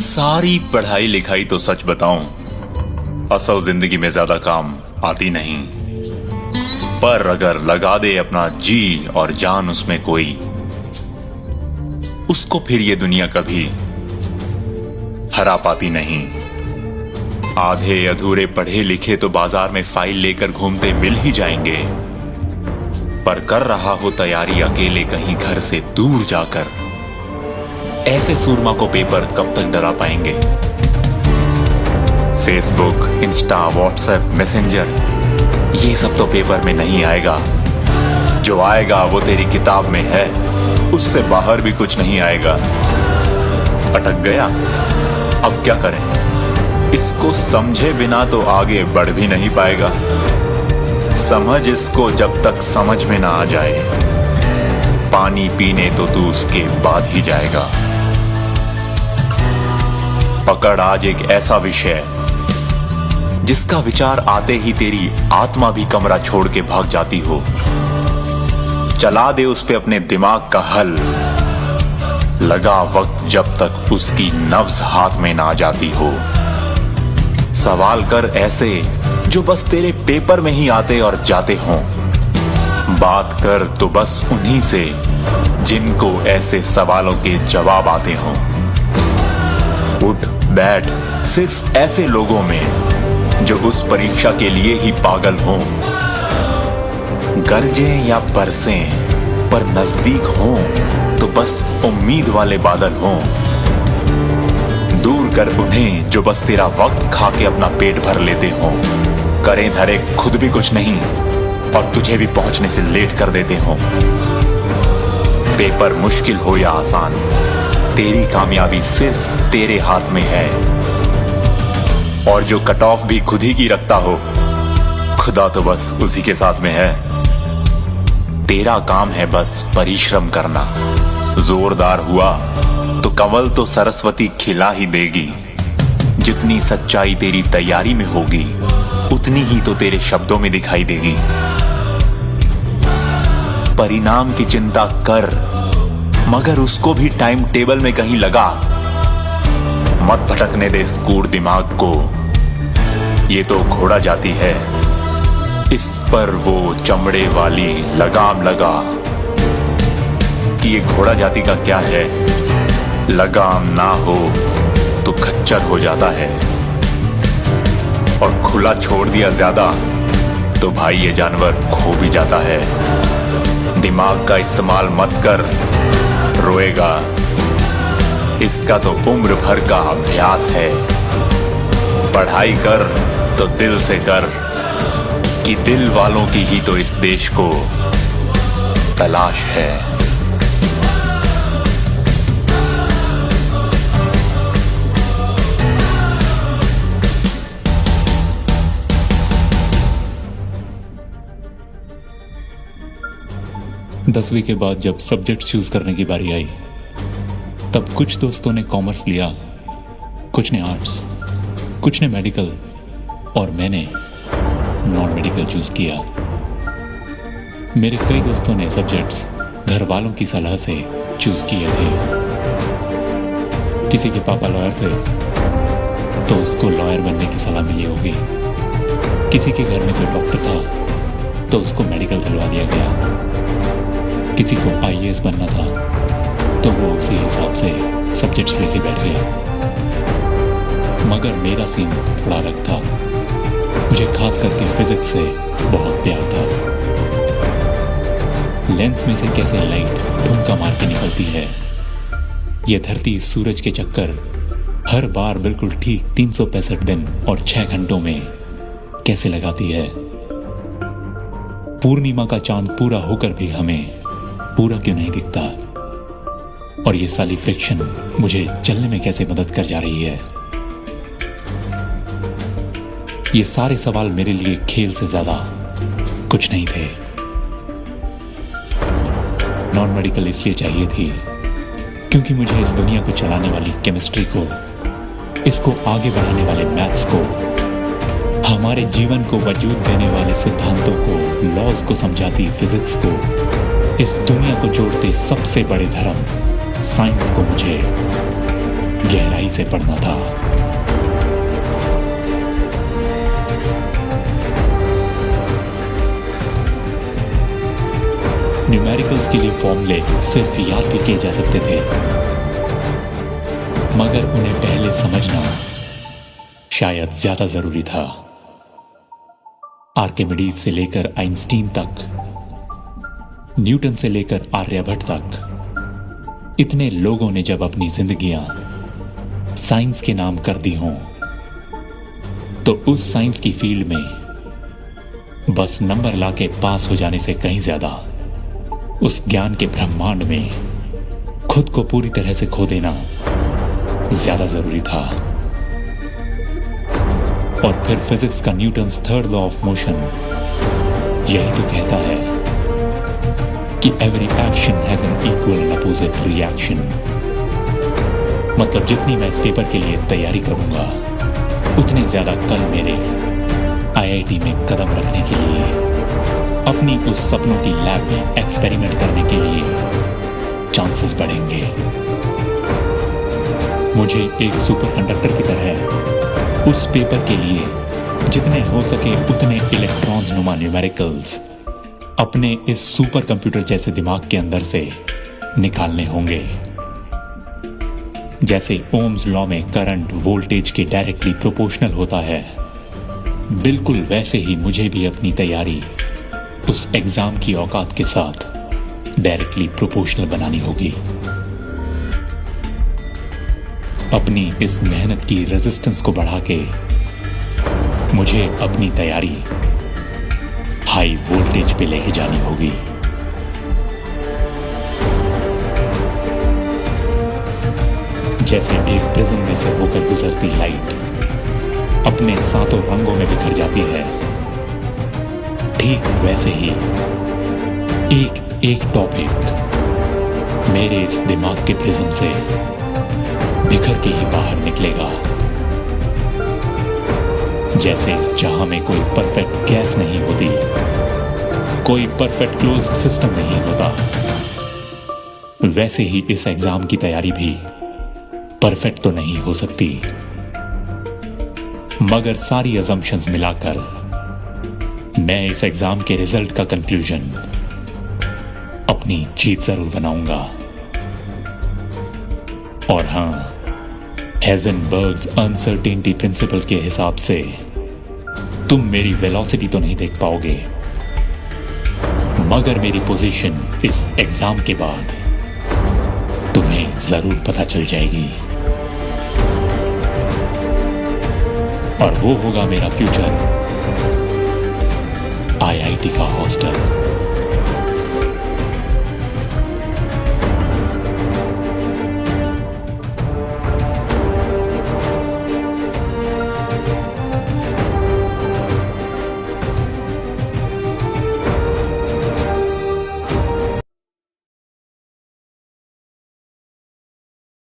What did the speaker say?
सारी पढ़ाई लिखाई तो सच बताऊं, असल जिंदगी में ज्यादा काम आती नहीं। पर अगर लगा दे अपना जी और जान उसमें कोई, उसको फिर ये दुनिया कभी हरा पाती नहीं। आधे अधूरे पढ़े लिखे तो बाजार में फाइल लेकर घूमते मिल ही जाएंगे, पर कर रहा हो तैयारी अकेले कहीं घर से दूर जाकर, ऐसे सूरमा को पेपर कब तक डरा पाएंगे। फेसबुक, इंस्टा, व्हाट्सएप, मैसेंजर, ये सब तो पेपर में नहीं आएगा। जो आएगा वो तेरी किताब में है, उससे बाहर भी कुछ नहीं आएगा। अटक गया, अब क्या करें? इसको समझे बिना तो आगे बढ़ भी नहीं पाएगा। समझ इसको जब तक समझ में ना आ जाए, पानी पीने तो तू उसके बाद ही जाएगा। पकड़ आज एक ऐसा विषय जिसका विचार आते ही तेरी आत्मा भी कमरा छोड़ के भाग जाती हो। चला दे उस पे अपने दिमाग का हल, लगा वक्त जब तक उसकी नब्ज हाथ में ना जाती हो। सवाल कर ऐसे जो बस तेरे पेपर में ही आते और जाते हों। बात कर तो बस उन्हीं से जिनको ऐसे सवालों के जवाब आते हों। उठ बैठ सिर्फ ऐसे लोगों में जो उस परीक्षा के लिए ही पागल हों। गरजें या बरसें पर नजदीक हों तो बस उम्मीद वाले बादल हों। दूर कर उन्हें जो बस तेरा वक्त खा के अपना पेट भर लेते हों। करें धरे खुद भी कुछ नहीं और तुझे भी पहुंचने से लेट कर देते हों। पेपर मुश्किल हो या आसान, तेरी कामयाबी सिर्फ तेरे हाथ में है। और जो कट ऑफ भी खुद ही की रखता हो, खुदा तो बस उसी के साथ में है। तेरा काम है बस परिश्रम करना। जोरदार हुआ तो कमल तो सरस्वती खिला ही देगी। जितनी सच्चाई तेरी तैयारी में होगी, उतनी ही तो तेरे शब्दों में दिखाई देगी। परिणाम की चिंता कर, मगर उसको भी टाइम टेबल में कहीं लगा। मत भटकने दे इस कूड़ दिमाग को, ये तो घोड़ा जाती है, इस पर वो चमड़े वाली लगाम लगा। कि ये घोड़ा जाति का क्या है, लगाम ना हो तो खच्चर हो जाता है, और खुला छोड़ दिया ज्यादा तो भाई ये जानवर खो भी जाता है। दिमाग का इस्तेमाल मत कर, रोएगा। इसका तो उम्र भर का अभ्यास है। पढ़ाई कर तो दिल से कर, कि दिल वालों की ही तो इस देश को तलाश है। दसवीं के बाद जब सब्जेक्ट चूज करने की बारी आई, तब कुछ दोस्तों ने कॉमर्स लिया, कुछ ने आर्ट्स, कुछ ने मेडिकल, और मैंने नॉन मेडिकल चूज किया। मेरे कई दोस्तों ने सब्जेक्ट्स घर वालों की सलाह से चूज किए थे। किसी के पापा लॉयर थे तो उसको लॉयर बनने की सलाह मिली होगी। किसी के घर में कोई डॉक्टर था तो उसको मेडिकल दिलवा दिया गया। किसी को आईएएस बनना था तो वो उसी हिसाब से सब्जेक्ट्स लेके बैठ गया। मगर मेरा सीन थोड़ा अलग था। मुझे खास करके फिजिक्स से बहुत प्यार था। लेंस में से कैसे लाइट ठुमका मार के निकलती है, यह धरती सूरज के चक्कर हर बार बिल्कुल ठीक 365 दिन और 6 घंटों में कैसे लगाती है। पूर्णिमा का चांद पूरा होकर भी हमें पूरा क्यों नहीं दिखता, और ये साली फ्रिक्शन मुझे चलने में कैसे मदद कर जा रही है। ये सारे सवाल मेरे लिए खेल से ज्यादा कुछ नहीं थे। नॉन मेडिकल इसलिए चाहिए थी क्योंकि मुझे इस दुनिया को चलाने वाली केमिस्ट्री को, इसको आगे बढ़ाने वाले मैथ्स को, हमारे जीवन को वजूद देने वाले सिद्धांतों को, लॉज को समझाती फिजिक्स को, इस दुनिया को जोड़ते सबसे बड़े धर्म साइंस को मुझे गहराई से पढ़ना था। न्यूमेरिकल्स के लिए फॉर्मूले सिर्फ याद भी किए जा सकते थे, मगर उन्हें पहले समझना शायद ज्यादा जरूरी था। आर्किमिडीज से लेकर आइंस्टीन तक, न्यूटन से लेकर आर्यभट्ट तक, इतने लोगों ने जब अपनी जिंदगियां साइंस के नाम कर दी हों, तो उस साइंस की फील्ड में बस नंबर लाके पास हो जाने से कहीं ज्यादा उस ज्ञान के ब्रह्मांड में खुद को पूरी तरह से खो देना ज्यादा जरूरी था। और फिर फिजिक्स का Newton's third law of motion यही तो कहता है कि every action has an equal and opposite reaction. मतलब जितनी मैं इस पेपर के लिए तैयारी करूंगा, उतने ज्यादा कल मेरे आईआईटी में कदम रखने के लिए, अपनी उस सपनों की लैब में एक्सपेरिमेंट करने के लिए चांसेस बढ़ेंगे। मुझे एक सुपर कंडक्टर की तरह उस पेपर के लिए जितने हो सके उतने इलेक्ट्रॉन्स नुमा न्यूमेरिकल्स अपने इस सुपर कंप्यूटर जैसे दिमाग के अंदर से निकालने होंगे। जैसे ओम्स लॉ में करंट वोल्टेज के डायरेक्टली प्रोपोर्शनल होता है, बिल्कुल वैसे ही मुझे भी अपनी तैयारी उस एग्जाम की औकात के साथ डायरेक्टली प्रोपोर्शनल बनानी होगी। अपनी इस मेहनत की रेजिस्टेंस को बढ़ा के मुझे अपनी तैयारी हाई वोल्टेज पे लेके जानी होगी। जैसे एक प्रिज्म में से होकर गुजरती लाइट अपने सातों रंगों में बिखर जाती है, ठीक वैसे ही एक एक टॉपिक मेरे इस दिमाग के प्रिज्म से बिखर के ही बाहर निकलेगा। जैसे इस जहां में कोई परफेक्ट गैस नहीं होती, कोई परफेक्ट क्लोज्ड सिस्टम नहीं होता, वैसे ही इस एग्जाम की तैयारी भी परफेक्ट तो नहीं हो सकती। मगर सारी अजम्पशंस मिलाकर मैं इस एग्जाम के रिजल्ट का कंक्लूजन अपनी जीत जरूर बनाऊंगा। और हां, हेज़नबर्ग्स अनसर्टेनिटी प्रिंसिपल के हिसाब से तुम मेरी वेलोसिटी तो नहीं देख पाओगे, मगर मेरी पोजीशन इस एग्जाम के बाद तुम्हें जरूर पता चल जाएगी। और वो होगा मेरा फ्यूचर आईआईटी का हॉस्टल।